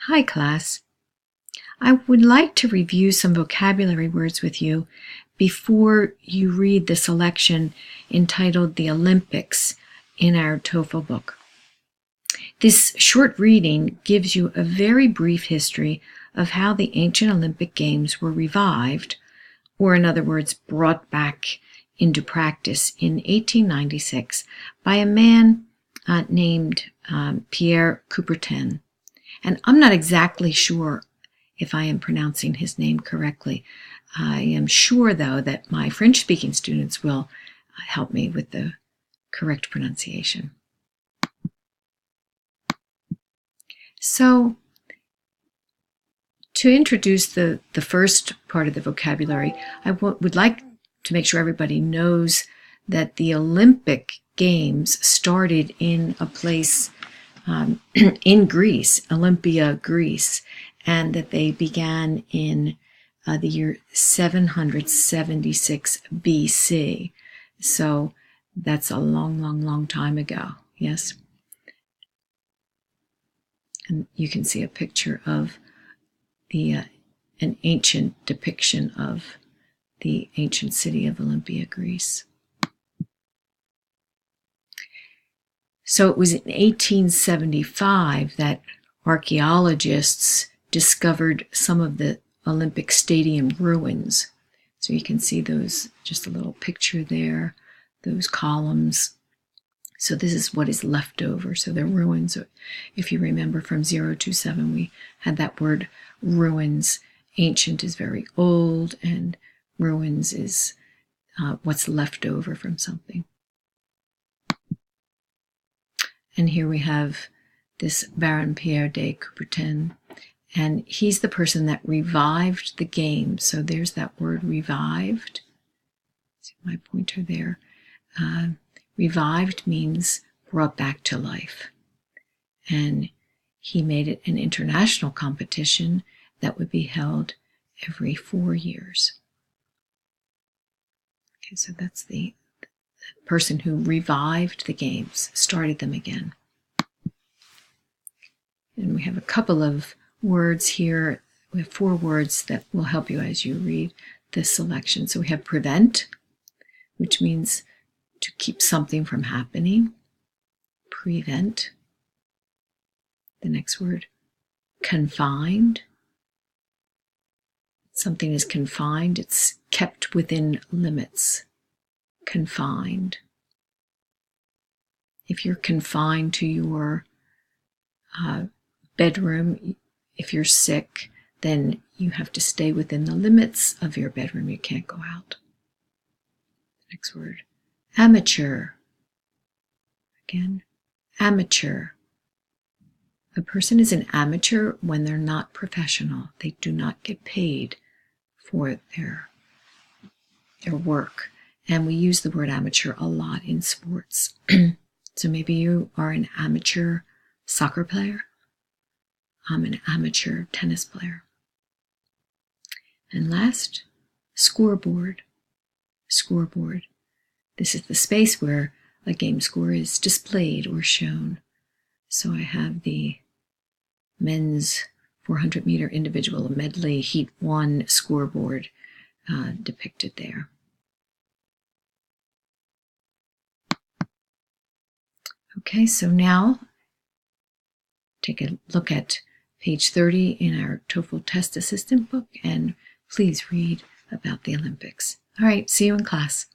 Hi class. I would like to review some vocabulary words with you before you read the selection entitled The Olympics in our TOEFL book. This short reading gives you a very brief history of how the ancient Olympic Games were revived, or in other words, brought back into practice in 1896 by a man named Pierre Coubertin. And I'm not exactly sure if I am pronouncing his name correctly. I am sure, though, that my French-speaking students will help me with the correct pronunciation. So, to introduce the first part of the vocabulary, I would like to make sure everybody knows that the Olympic Games started in a place in Greece, Olympia, Greece, and that they began in the year 776 BC. So that's a long time ago, yes? And you can see a picture of an ancient depiction of the ancient city of Olympia, Greece. So it was in 1875 that archaeologists discovered some of the Olympic Stadium ruins. So you can see those, just a little picture there, those columns. So this is what is left over. So they're ruins. If you remember from 027, we had that word ruins. Ancient is very old, and ruins is what's left over from something. And here we have this Baron Pierre de Coubertin, and he's the person that revived the game. So there's that word revived. See my pointer there. Revived means brought back to life. And he made it an international competition that would be held every 4 years. Okay, so that's the person who revived the games, started them again. And we have a couple of words here. We have 4 words that will help you as you read this selection. So we have prevent, which means to keep something from happening. Prevent. The next word, confined. Something is confined, it's kept within limits. Confined. If you're confined to your bedroom, if you're sick, then you have to stay within the limits of your bedroom. You can't go out. Next word, amateur. Again, amateur. A person is an amateur when they're not professional. They do not get paid for their work. And we use the word amateur a lot in sports. So maybe you are an amateur soccer player. I'm an amateur tennis player. And last, scoreboard. Scoreboard. This is the space where a game score is displayed or shown. So I have the men's 400-meter individual medley heat 1 scoreboard depicted there. Okay, so now take a look at page 30 in our TOEFL Test Assistant book, and please read about the Olympics. All right, see you in class.